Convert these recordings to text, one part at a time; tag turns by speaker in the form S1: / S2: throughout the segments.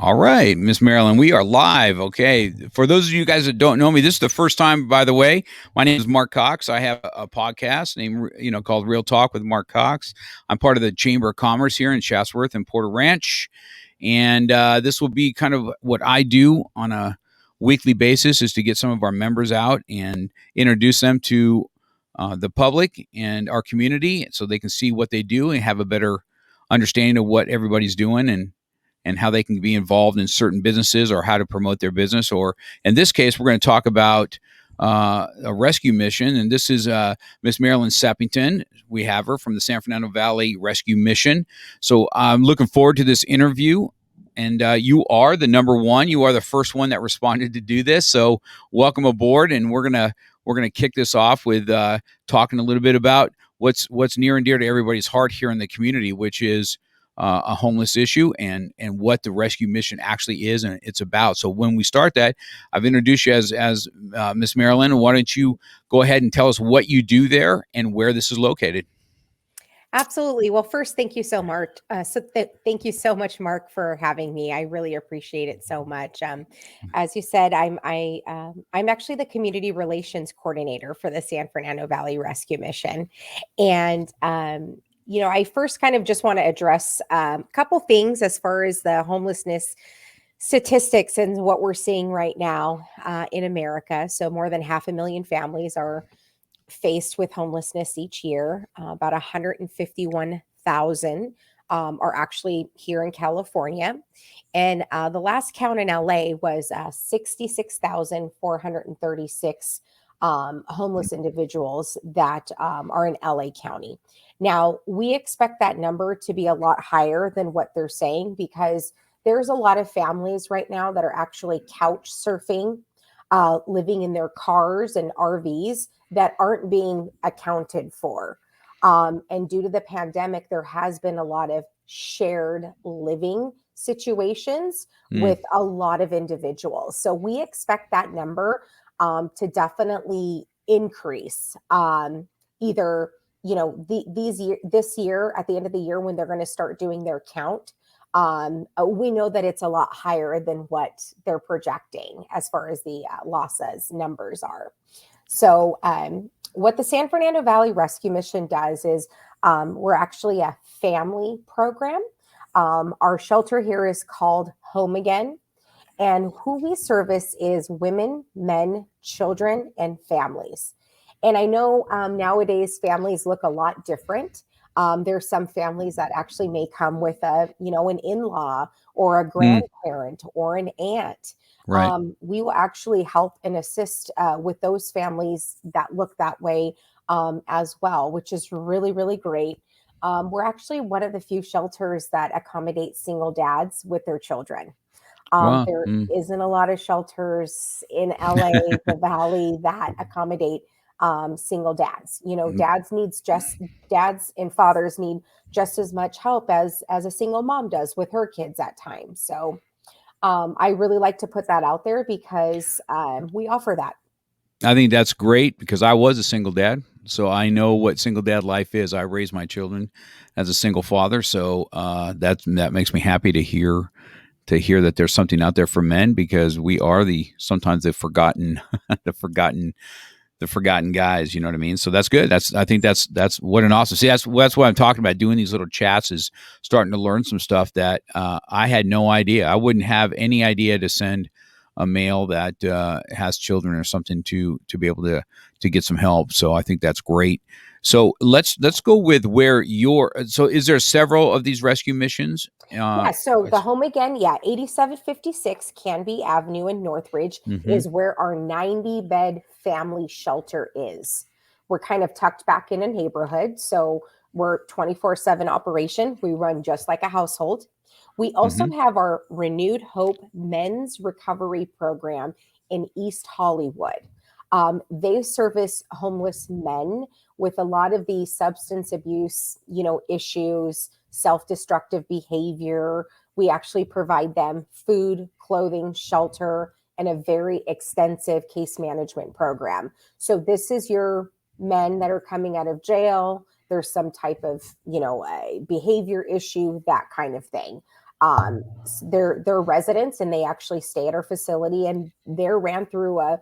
S1: All right, Miss Marilyn, we are live. Okay. For those of you guys that don't know me, this is the first time, by the way. My name is Mark Cox. I have a podcast named, called Real Talk with Mark Cox. I'm part of the Chamber of Commerce here in Chatsworth and Porter Ranch. And this will be kind of what I do on a weekly basis, is to get some of our members out and introduce them to the public and our community so they can see what they do and have a better understanding of what everybody's doing and how they can be involved in certain businesses or how to promote their business. Or in this case, we're going to talk about a rescue mission. And this is Miss Marilyn Sappington. We have her from the San Fernando Valley Rescue Mission. So I'm looking forward to this interview. And you are the number one. You are the first one that responded to do this. So welcome aboard. And we're gonna kick this off with talking a little bit about what's near and dear to everybody's heart here in the community, which is a homeless issue and what the rescue mission actually is and it's about. So when we start that, I've introduced you as Miss Marilyn. Why don't you go ahead and tell us what you do there and where this is located?
S2: Absolutely. Well, first, thank you so much. Thank you so much, Mark, for having me. I really appreciate it so much. As you said, I'm actually the community relations coordinator for the San Fernando Valley Rescue Mission, and I first kind of just want to address a couple things as far as the homelessness statistics and what we're seeing right now in America. So more than 500,000 families are faced with homelessness each year. About 151,000 are actually here in California. And the last count in LA was 66,436 homeless individuals that are in LA County. Now, we expect that number to be a lot higher than what they're saying, because there's a lot of families right now that are actually couch surfing, living in their cars and RVs that aren't being accounted for. And due to the pandemic, there has been a lot of shared living situations with a lot of individuals. So we expect that number to definitely increase. Either this year, at the end of the year, when they're going to start doing their count, we know that it's a lot higher than what they're projecting as far as the losses numbers are. So what the San Fernando Valley Rescue Mission does is we're actually a family program. Our shelter here is called Home Again. And who we service is women, men, children, and families. And I know nowadays families look a lot different. There's some families that actually may come with an in-law or a grandparent or an aunt.
S1: Right.
S2: We will actually help and assist with those families that look that way as well, which is really, really great. We're actually one of the few shelters that accommodate single dads with their children.
S1: Wow.
S2: There isn't a lot of shelters in LA, the Valley, that accommodate single dads. Dads and fathers need just as much help as a single mom does with her kids at times. So I really like to put that out there because we offer that.
S1: I think that's great because I was a single dad, so I know what single dad life is. I raised my children as a single father, so that makes me happy to hear that there's something out there for men, because we are sometimes the forgotten the forgotten guys. You know what I mean? So that's good. I think that's what an awesome. See, that's what I'm talking about. Doing these little chats is starting to learn some stuff that I had no idea. I wouldn't have any idea to send a male that has children or something to be able to get some help. So I think that's great. So let's go with where so is there several of these rescue missions?
S2: So the Home Again, 8756 Canby Avenue in Northridge is where our 90-bed family shelter is. We're kind of tucked back in a neighborhood, so we're 24/7 operation. We run just like a household. We also have our Renewed Hope Men's Recovery Program in East Hollywood. They service homeless men with a lot of the substance abuse, issues, self-destructive behavior. We actually provide them food, clothing, shelter, and a very extensive case management program. So this is your men that are coming out of jail. There's some type of, behavior issue, that kind of thing. They're residents, and they actually stay at our facility, and they're ran through a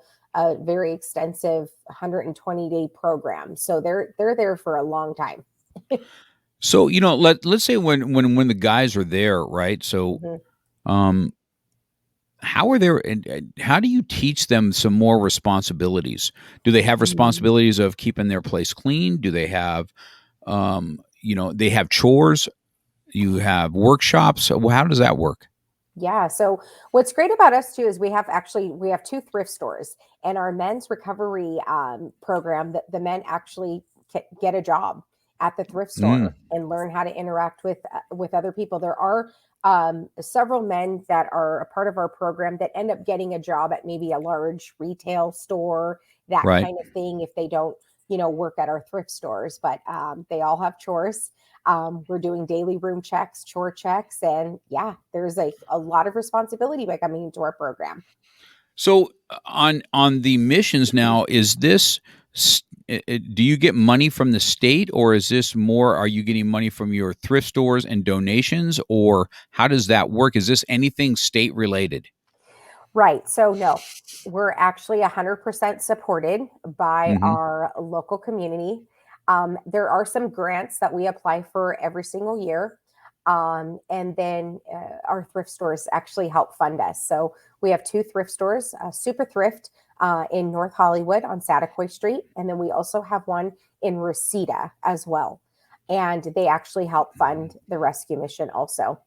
S2: very extensive 120-day program. So they're there for a long time.
S1: So, let's say when the guys are there, right? So,
S2: Mhm.
S1: um, how are there and how do you teach them some more responsibilities? Do they have
S2: Mm.
S1: responsibilities of keeping their place clean? Do they have, they have chores? You have workshops. Well, how does that work?
S2: Yeah. So what's great about us too is we have two thrift stores, and our men's recovery program. That the men actually get a job at the thrift
S1: Mm,
S2: store and learn how to interact with other people. There are several men that are a part of our program that end up getting a job at maybe a large retail store, that
S1: right.
S2: kind of thing, if they don't work at our thrift stores. But they all have chores. We're doing daily room checks, chore checks, and yeah, there's a lot of responsibility by coming into our program.
S1: So on the missions now, is this? Do you get money from the state, or is this more? Are you getting money from your thrift stores and donations, or how does that work? Is this anything state related?
S2: Right. So, no, we're actually 100% supported by
S1: Hmm.
S2: our local community. There are some grants that we apply for every single year. And then our thrift stores actually help fund us. So, we have two thrift stores, Super Thrift in North Hollywood on Sataquai Street. And then we also have one in Reseda as well. And they actually help fund the rescue mission also.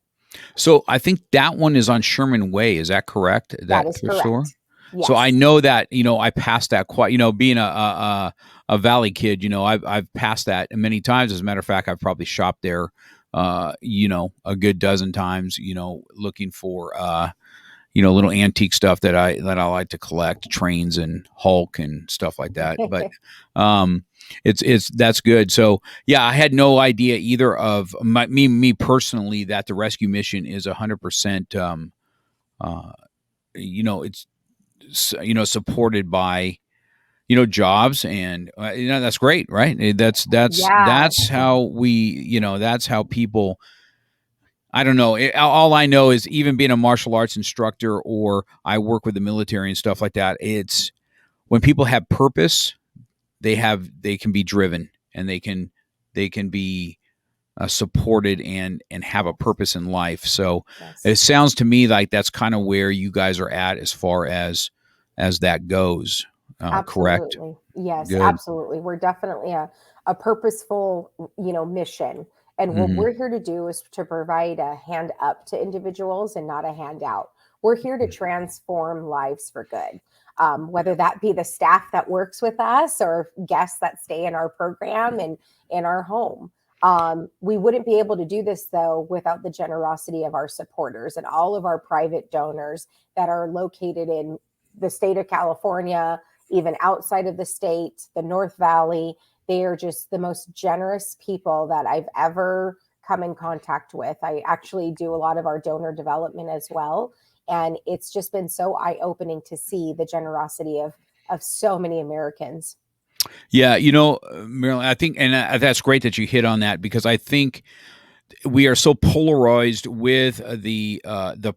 S1: So I think that one is on Sherman Way. Is that correct?
S2: That
S1: That
S2: is
S1: thrift store.
S2: correct.
S1: So I
S2: Yes.
S1: know that I passed that quite. Being a Valley kid, I've passed that many times. As a matter of fact, I've probably shopped there, a good dozen times. Looking for little antique stuff that I like to collect, trains and Hulk and stuff like that. But um, it's that's good. So yeah, I had no idea either of me personally that the rescue mission is 100%. Uh, it's supported by jobs, and that's great, right?
S2: Yeah.
S1: That's how that's how people. I don't know. All I know is even being a martial arts instructor, or I work with the military and stuff like that. It's when people have purpose, they can be driven, and they can be supported and have a purpose in life. So it
S2: Yes.
S1: sounds to me like that's kind of where you guys are at as far as that goes. Correct.
S2: Absolutely. Yes,
S1: Good.
S2: absolutely. We're definitely a purposeful, mission. And what
S1: Hmm.
S2: we're here to do is to provide a hand up to individuals and not a handout. We're here to transform lives for good. Whether that be the staff that works with us or guests that stay in our program and in our home. We wouldn't be able to do this though without the generosity of our supporters and all of our private donors that are located in the state of California, even outside of the state, the North Valley. They are just the most generous people that I've ever come in contact with. I actually do a lot of our donor development as well. And it's just been so eye opening to see the generosity of so many Americans.
S1: Yeah, Marilyn, I think, and that's great that you hit on that, because I think we are so polarized with the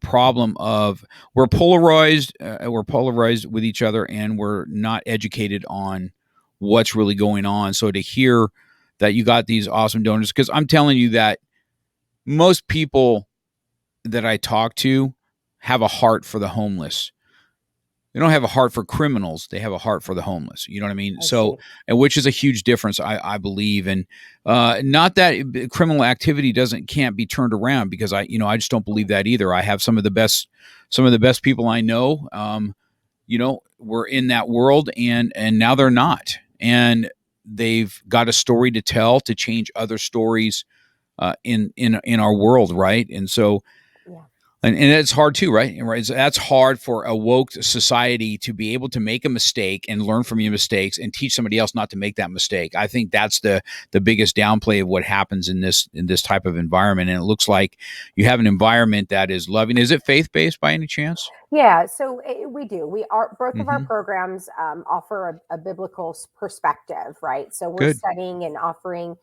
S1: problem of we're polarized with each other, and we're not educated on what's really going on. So to hear that you got these awesome donors, because I'm telling you that most people that I talk to have a heart for the homeless. They don't have a heart for criminals. They have a heart for the homeless. You know what I mean?
S2: I
S1: So,
S2: see.
S1: and which is a huge difference, I believe. And not that criminal activity can't be turned around, because I just don't believe that either. I have some of the best people I know. Were in that world, and now they're not, and they've got a story to tell to change other stories in our world, right? And so
S2: Yeah.
S1: and it's hard too, right? Right. That's hard for a woke society to be able to make a mistake and learn from your mistakes and teach somebody else not to make that mistake. I think that's the biggest downplay of what happens in this type of environment. And it looks like you have an environment that is loving. Is it faith based by any chance?
S2: Yeah, so we do. We are both of our
S1: Mm-hmm.
S2: programs offer a biblical perspective, right? So we're
S1: Good.
S2: studying and offering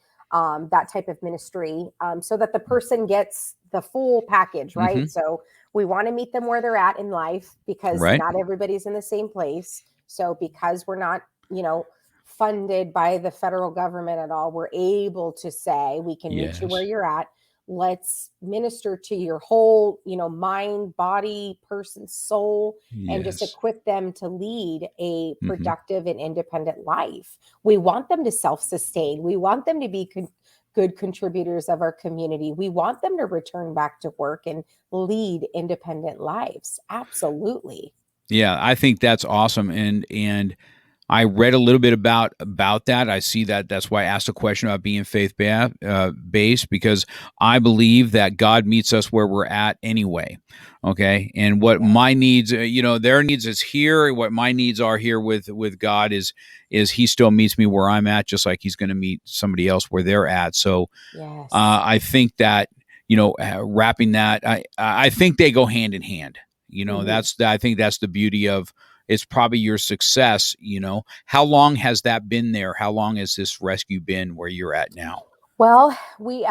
S2: that type of ministry, so that the person gets the full package, right?
S1: Mm-hmm.
S2: So we want to meet them where they're at in life, because
S1: Right.
S2: not everybody's in the same place. So because we're not, funded by the federal government at all, we're able to say we can meet you where
S1: Yes.
S2: you're at. Let's minister to your whole, mind, body, person, soul, and just
S1: Yes.
S2: equip them to lead a
S1: Mm-hmm.
S2: productive and independent life. We want them to self-sustain. We want them to be good contributors of our community. We want them to return back to work and lead independent lives. Absolutely.
S1: Yeah, I think that's awesome, and I read a little bit about that. I see that. That's why I asked a question about being based, because I believe that God meets us where we're at anyway. Okay, and what
S2: Yeah.
S1: my needs, their needs is here. What my needs are here with God is He still meets me where I'm at, just like He's going to meet somebody else where they're at. So
S2: Yes.
S1: I think that wrapping that, I think they go hand in hand.
S2: Mhm.
S1: I think that's the beauty of it's probably your success. How long has that been there? How long has this rescue been where you're at now?
S2: Well, we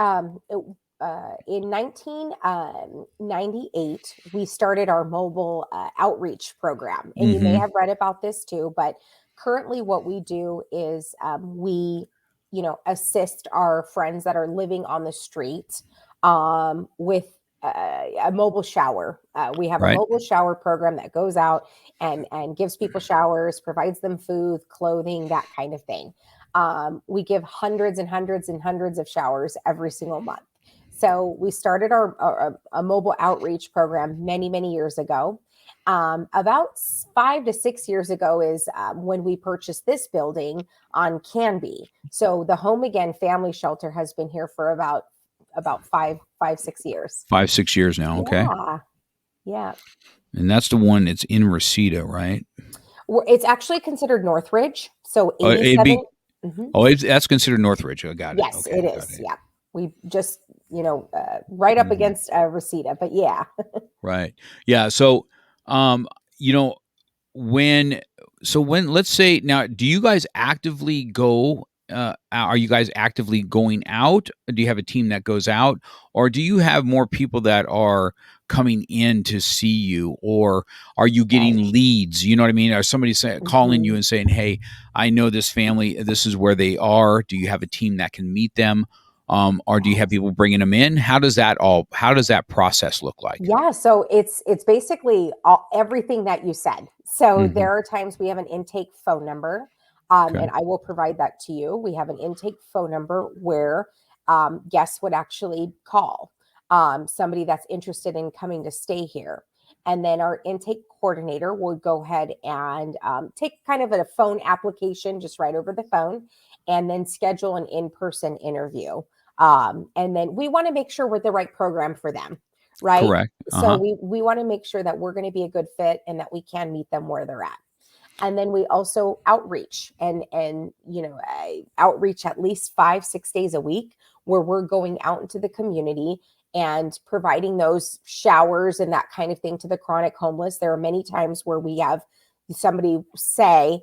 S2: in 1998 we started our mobile outreach program, and you may
S1: Mm-hmm.
S2: have read about this too. But currently, what we do is we, assist our friends that are living on the street with a mobile shower. We have a
S1: Right.
S2: mobile shower program that goes out and gives people showers, provides them food, clothing, that kind of thing. We give hundreds and hundreds and hundreds of showers every single month. So we started a mobile outreach program many, many years ago. About 5 to 6 years ago is when we purchased this building on Canby. So the Home Again Family Shelter has been here for about 6 years.
S1: 5, 6 years now. Okay.
S2: Yeah, yeah.
S1: And that's the one that's in Reseda, right?
S2: It's actually considered Northridge. So
S1: It'd
S2: 87.
S1: be.
S2: Mhm.
S1: Oh, that's considered Northridge. I got it.
S2: Yes,
S1: Okay,
S2: it
S1: got
S2: is.
S1: it.
S2: Yeah. We just, right up
S1: Mhm.
S2: against Reseda, but yeah.
S1: Right. Yeah. So, um, you know, when when let's say now, do you guys actively go? Are you guys actively going out? Do you have a team that goes out, or do you have more people that are coming in to see you, or are you
S2: Right.
S1: getting leads? You know what I mean? Are somebody calling you
S2: Mhm.
S1: and saying, "Hey, I know this family. This is where they are." Do you have a team that can meet them? Or do you have people bringing them in? How does that How does that process look like?
S2: Yeah, so it's basically everything that you said. So
S1: Hmm.
S2: there are times we have an intake phone number,
S1: Okay.
S2: and I will provide that to you. We have an intake phone number where guests would actually call, somebody that's interested in coming to stay here. And then our intake coordinator will go ahead and take kind of a phone application just right over the phone, and then schedule an in-person interview. And then we want to make sure we're the right program for them, right?
S1: Correct.
S2: So we want to make sure that we're going to be a good fit and that we can meet them where they're at. And then we also outreach and outreach at least 5 6 days a week, where we're going out into the community and providing those showers and that kind of thing to the chronic homeless. There are many times where we have somebody say,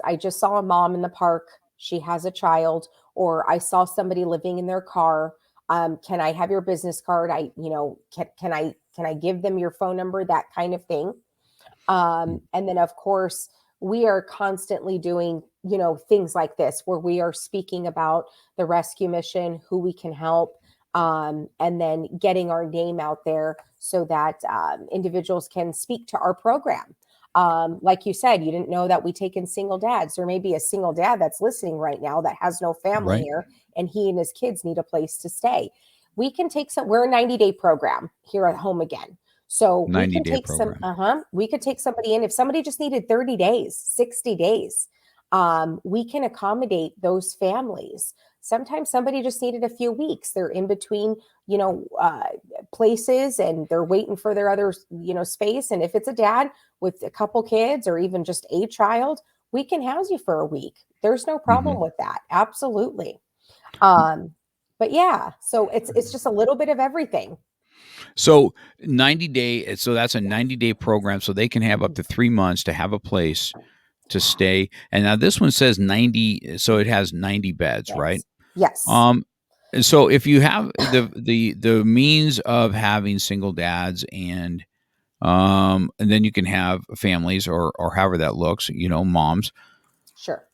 S2: I just saw a mom in the park, she has a child, or I saw somebody living in their car. Can I have your business card? Can I give them your phone number? That kind of thing. And then of course we are constantly doing, things like this, where we are speaking about the rescue mission, who we can help, and then getting our name out there so that individuals can speak to our program. Like you said, you didn't know that we take in single dads. There may be a single dad that's listening right now that has no family
S1: Right.
S2: here, and he and his kids need a place to stay. We can take we're a 90-day program here at Home Again. So we
S1: 90
S2: can
S1: day
S2: take
S1: program.
S2: we could take somebody in. If somebody just needed 30 days, 60 days, we can accommodate those families. Sometimes somebody just needed a few weeks. They're in between, places, and they're waiting for their other, space. And if it's a dad with a couple kids or even just a child, we can house you for a week. There's no problem
S1: Hmm.
S2: with that. Absolutely. Um, but yeah, so it's just a little bit of everything.
S1: So 90 day. So that's a
S2: Yes.
S1: 90 day program. So they can have up
S2: Mhm.
S1: to 3 months to have a place to
S2: Yeah.
S1: stay. And now this one says 90. So it has 90 beds, right?
S2: Yes. Yes.
S1: Um, so if you have the means of having single dads and then you can have families or however that looks, moms.
S2: Sure.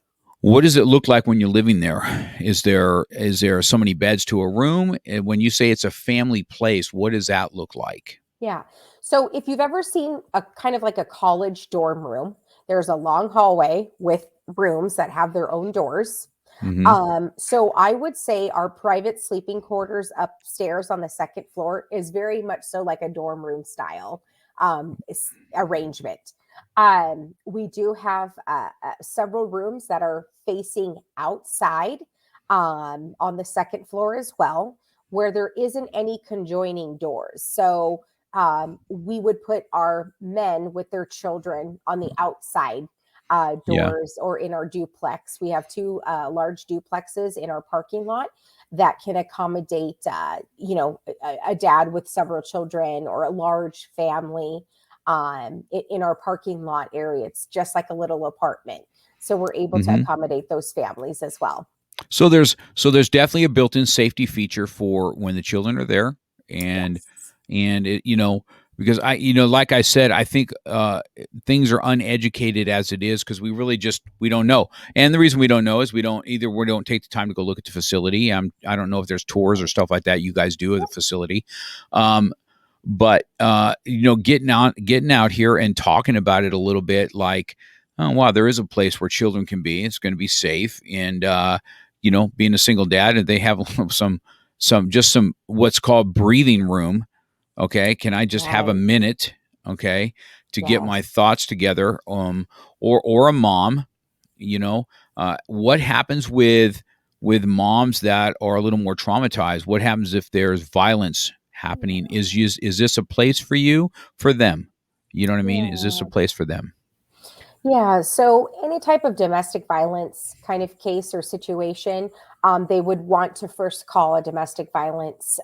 S1: What does it look like when you're living there? Is there so many beds to a room? And when you say it's a family place, what does that look like?
S2: Yeah. So if you've ever seen a kind of like a college dorm room, there's a long hallway with rooms that have their own doors.
S1: Hmm.
S2: So I would say our private sleeping quarters upstairs on the second floor is very much so like a dorm room style arrangement. We do have several rooms that are facing outside on the second floor as well, where there isn't any conjoining doors. So we would put our men with their children on the outside
S1: Yeah.
S2: doors or in our duplex. We have two large duplexes in our parking lot that can accommodate, a dad with several children or a large family in our parking lot area. It's just like a little apartment. So we're able to
S1: Hmm.
S2: accommodate those families as well.
S1: So there's definitely a built-in safety feature for when the children are there, and
S2: Yes.
S1: and because like I said, I think things are uneducated as it is because we don't know, and the reason we don't know is we don't take the time to go look at the facility. I don't know if there's tours or
S2: Right.
S1: stuff like that you guys do of the facility, um, but getting out here and talking about it a little bit, like, oh wow, there is a place where children can be. It's going to be safe, and being a single dad, and they have some what's called breathing room. Okay, can I just have a
S2: Right.
S1: minute? Okay, to get my
S2: Yes.
S1: thoughts together. Or a mom. What happens with moms that are a little more traumatized? What happens if there's violence happening? Is this a place for them? You know what I mean? Is this a
S2: Yeah.
S1: place for them?
S2: Yeah, so any type of domestic violence kind of case or situation, they would want to first call a domestic violence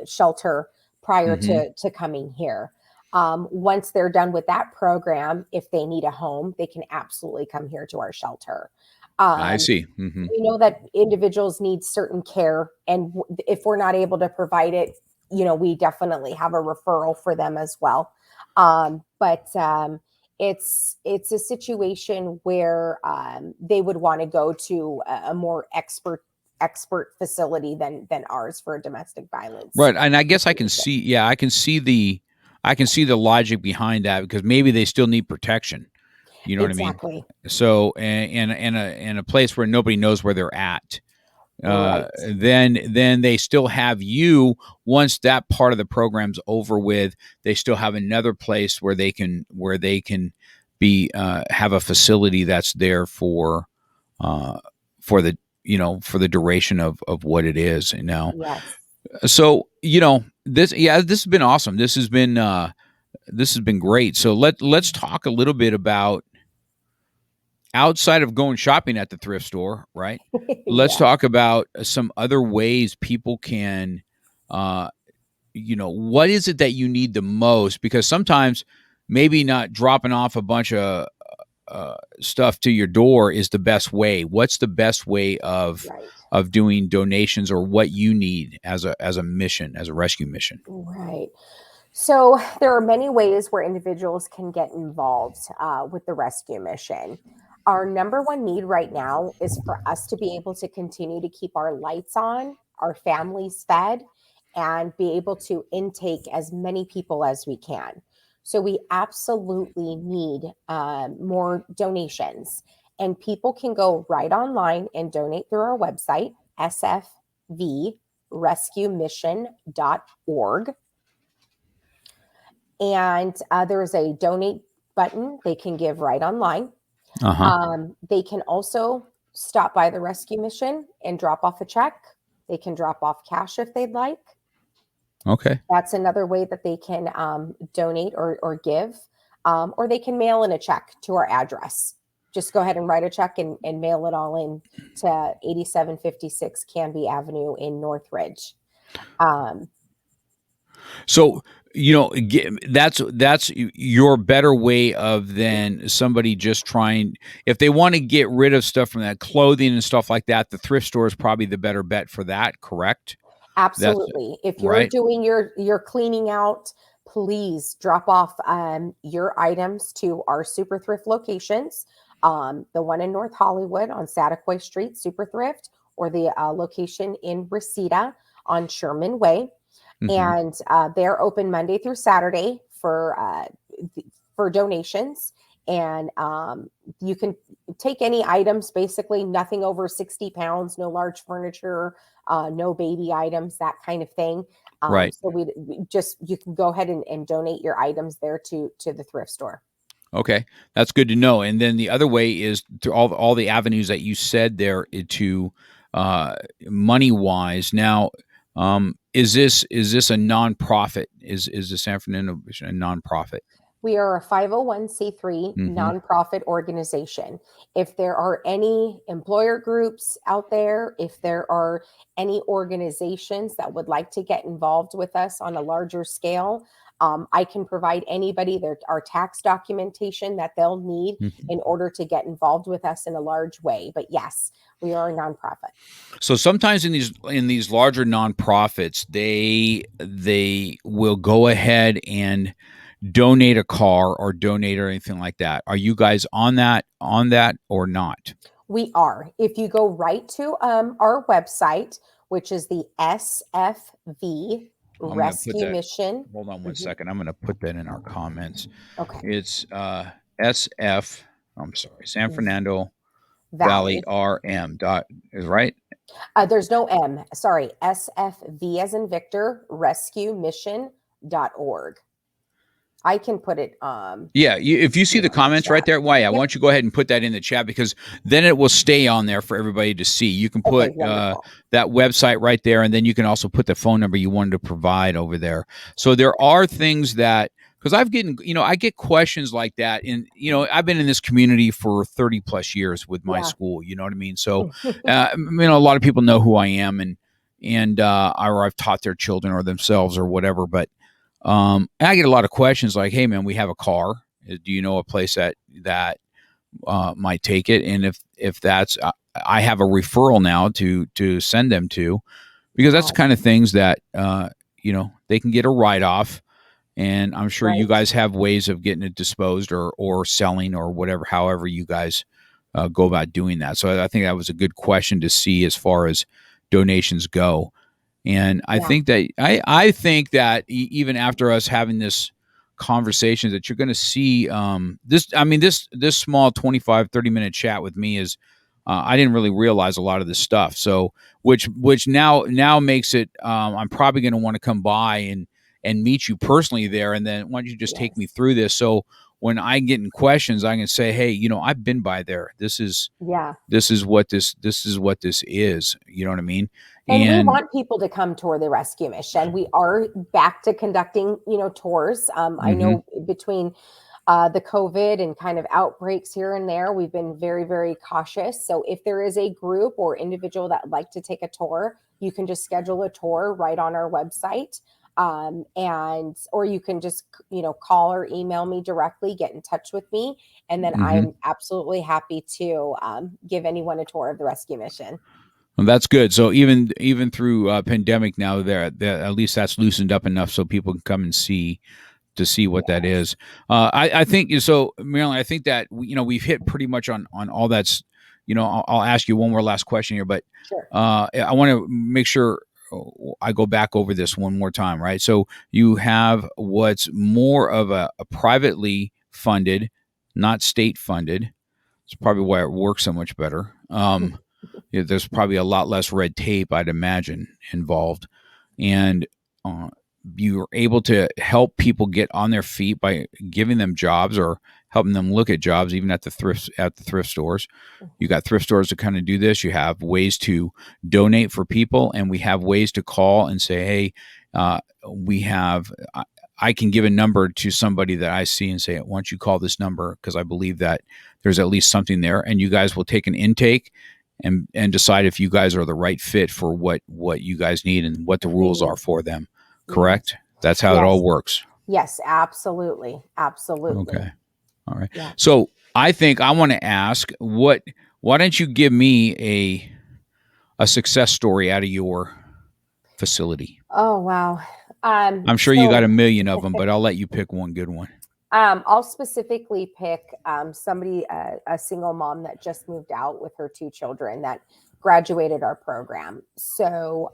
S2: shelter prior
S1: Hmm.
S2: to coming here. Once they're done with that program, if they need a home, they can absolutely come here to our shelter.
S1: I
S2: Um,
S1: see. Hmm.
S2: we know that individuals need certain care, and if we're not able to provide it, we definitely have a referral for them as well. But it's a situation where they would want to go to a more expert facility than ours for a domestic violence
S1: Right, and I guess I can
S2: situation.
S1: see, yeah, I can see the logic behind that because maybe they still need protection. You know what I mean?
S2: Exactly.
S1: So, in a place where nobody knows where they're at,
S2: Right.
S1: then they still have you. Once that part of the program's over with, they still have another place where they can be have a facility that's there uh, for the duration of what it is.
S2: Yes.
S1: So this has been awesome. This has been great. So let's talk a little bit about, outside of going shopping at the thrift store, right? Let's
S2: Yeah.
S1: talk about some other ways people can, uh, what is it that you need the most? Because sometimes maybe not dropping off a bunch of stuff to your door is the best way. What's the best way of
S2: Right.
S1: of doing donations, or what you need as a mission, as a rescue mission?
S2: Right. So there are many ways where individuals can get involved with the rescue mission. Our number one need right now is for us to be able to continue to keep our lights on, our families fed, and be able to intake as many people as we can. So we absolutely need more donations. And people can go right online and donate through our website, sfvrescuemission.org. And there's a donate button they can give right online.
S1: Uh huh.
S2: They can also stop by the rescue mission and drop off a check. They can drop off cash if they'd like.
S1: Okay.
S2: That's another way that they can donate or give, or they can mail in a check to our address. Just go ahead and write a check and mail it all in to 8756 Canby Avenue in Northridge. Um,
S1: So that's your better way of than somebody just trying. If they want to get rid of stuff from that clothing and stuff like that, the thrift store is probably the better bet for that. Correct? That's
S2: Absolutely. If you're
S1: right.
S2: doing your cleaning out, please drop off your items to our Super Thrift locations. The one in North Hollywood on Sataquai Street, Super Thrift, or the location in Reseda on Sherman Way.
S1: Hmm.
S2: And they're open Monday through Saturday for donations. And you can take any items, basically nothing over 60 pounds, no large furniture, no baby items, that kind of thing.
S1: Right.
S2: So we just, you can go ahead and donate your items there to the thrift store.
S1: Okay, that's good to know. And then the other way is through all the avenues that you said there to money wise. Now, is this a nonprofit? Is the San Fernando Mission a nonprofit?
S2: We are a 501c3
S1: Mm-hmm.
S2: nonprofit organization. If there are any employer groups out there, if there are any organizations that would like to get involved with us on a larger scale, I can provide anybody our tax documentation that they'll need
S1: Mm-hmm.
S2: in order to get involved with us in a large way. But yes, we are a nonprofit.
S1: So sometimes in these larger nonprofits, they will go ahead and donate a car or donate or anything like that. Are you guys on that or not?
S2: We are. If you go right to our website, which is the SFV
S1: I'm going to put
S2: Rescue
S1: that.
S2: Mission.
S1: Hold on one
S2: Mhm.
S1: second. I'm going to put that in our comments.
S2: Okay.
S1: It's SF. I'm sorry, San Fernando Valley
S2: Valley.
S1: RM dot is right.
S2: There's no M. Sorry. SFV as in Victor, rescuemission.org. I can put it
S1: Yeah, if you see
S2: here
S1: the
S2: on the
S1: comments right
S2: chat.
S1: there, why
S2: Yep.
S1: don't you go ahead and put that in the chat because then it will stay on there for everybody to see. You can
S2: Okay,
S1: put
S2: wonderful.
S1: that website right there, and then you can also put the phone number you wanted to provide over there. So there are things that because I get questions like that, and I've been in this community for 30 plus years with my
S2: Yeah.
S1: school. You know what I mean? So a lot of people know who I am, and or I've taught their children or themselves or whatever, but. And I get a lot of questions like, "Hey, man, we have a car. Do you know a place that might take it?" And if that's, I have a referral now to send them to because that's the kind of things that they can get a write off. And I'm sure you
S2: Right.
S1: guys have ways of getting it disposed or selling or whatever, however you guys go about doing that. So I think that was a good question to see as far as donations go. And
S2: Yeah.
S1: I think that even after us having this conversation that you're going to see this. I mean this small 25-30 minute chat with me is I didn't really realize a lot of this stuff. So which now makes it I'm probably going to want to come by and meet you personally there. And then why don't you just take me
S2: Yes.
S1: through this? So when I get in questions, I can say, hey, I've been by there. This is
S2: Yeah.
S1: what this is. You know what I mean?
S2: And we
S1: And
S2: want people to come tour the rescue mission. We are back to conducting, tours. I
S1: mhm.
S2: know between the COVID and kind of outbreaks here and there, we've been very, very cautious. So if there is a group or individual that would like to take a tour, you can just schedule a tour right on our website. Or you can just, call or email me directly, get in touch with me. And then
S1: Mhm.
S2: I'm absolutely happy to give anyone a tour of the rescue mission.
S1: Well, that's good. So even through pandemic now, there at least that's loosened up enough so people can come and see what that
S2: Yes.
S1: is. I think so, Marilyn. I think that we've hit pretty much on all that's. I'll ask you one more last question here, but
S2: Sure.
S1: I want to make sure I go back over this one more time. Right. So you have what's more of a privately funded, not state funded. It's probably why it works so much better. There's probably a lot less red tape, I'd imagine, involved, and uh, you are able to help people get on their feet by giving them jobs or helping them look at jobs, even at the thrift stores. You got thrift stores to kind of do this. You have ways to donate for people, and we have ways to call and say, "Hey, we have." I can give a number to somebody that I see and say, "Why don't you call this number?" Because I believe that there's at least something there, and you guys will take an intake and decide if you guys are the right fit for what you guys need and what the rules are
S2: Amen.
S1: for them.
S2: Yes.
S1: Correct? That's how it all works.
S2: Yes, absolutely. Absolutely.
S1: Okay. All right.
S2: Yeah.
S1: So I think I want to ask why don't you give me a success story out of your facility?
S2: Oh, wow.
S1: I'm sure you got a million of them, but I'll let you pick one good one.
S2: I'll specifically pick somebody, a single mom that just moved out with her 2 children that graduated our program. So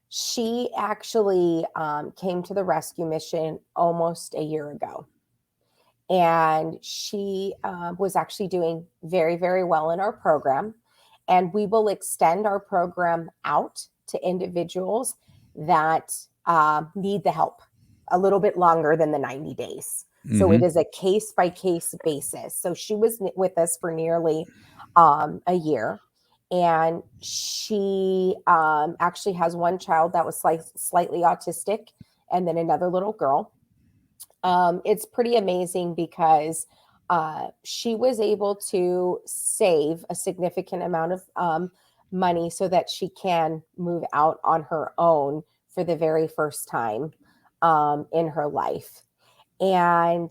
S2: she actually came to the rescue mission almost a year ago. And she was actually doing very, very well in our program. And we will extend our program out to individuals that need the help a little bit longer than the 90 days. So it is a case by case basis. So she was with us for nearly a year. And she actually has one child that was slightly autistic, and then another little girl. It's pretty amazing because she was able to save a significant amount of money so that she can move out on her own for the very first time in her life. And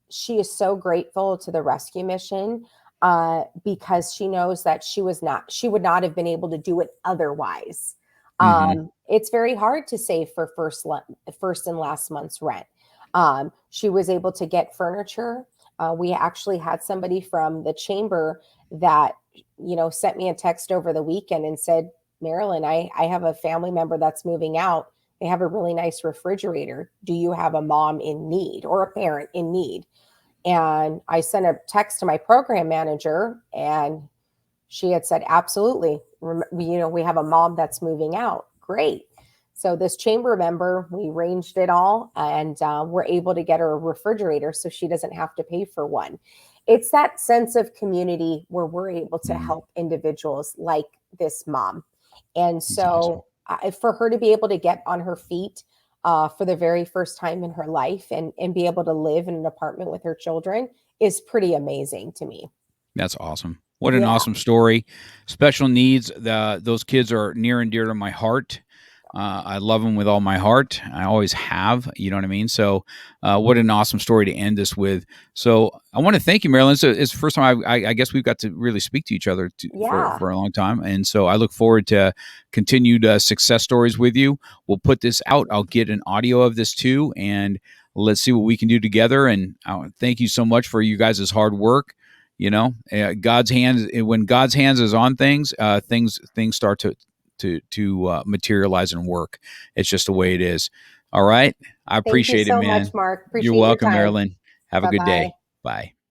S2: she is so grateful to the rescue mission because she knows that she would not have been able to do it otherwise. It's very hard to save for first and last month's rent. She was able to get furniture. We actually had somebody from the chamber that, sent me a text over the weekend and said, Marilyn, I have a family member that's moving out. They have a really nice refrigerator. Do you have a mom in need or a parent in need? And I sent a text to my program manager, and she had said, absolutely. We have a mom that's moving out. Great. So this chamber member, we arranged it all, and we're able to get her a refrigerator so she doesn't have to pay for one. It's that sense of community where we're able to help individuals like this mom. And so for her to be able to get on her feet for the very first time in her life and be able to live in an apartment with her children is pretty amazing to me.
S1: That's awesome. What an awesome story. Special needs. Those kids are near and dear to my heart. I love them with all my heart. I always have, you know what I mean? So what an awesome story to end this with. So I want to thank you, Marilyn. So it's the first time I guess we've got to really speak to each other for a long time. And so I look forward to continued success stories with you. We'll put this out. I'll get an audio of this too. And let's see what we can do together. And thank you so much for you guys' hard work. God's hands, when God's hands is on things, things start to materialize and work. It's just the way it is. All right. I appreciate it, man.
S2: Thank you so much, Mark. Appreciate
S1: You're welcome,
S2: your time.
S1: Marilyn. Have a good day. Bye.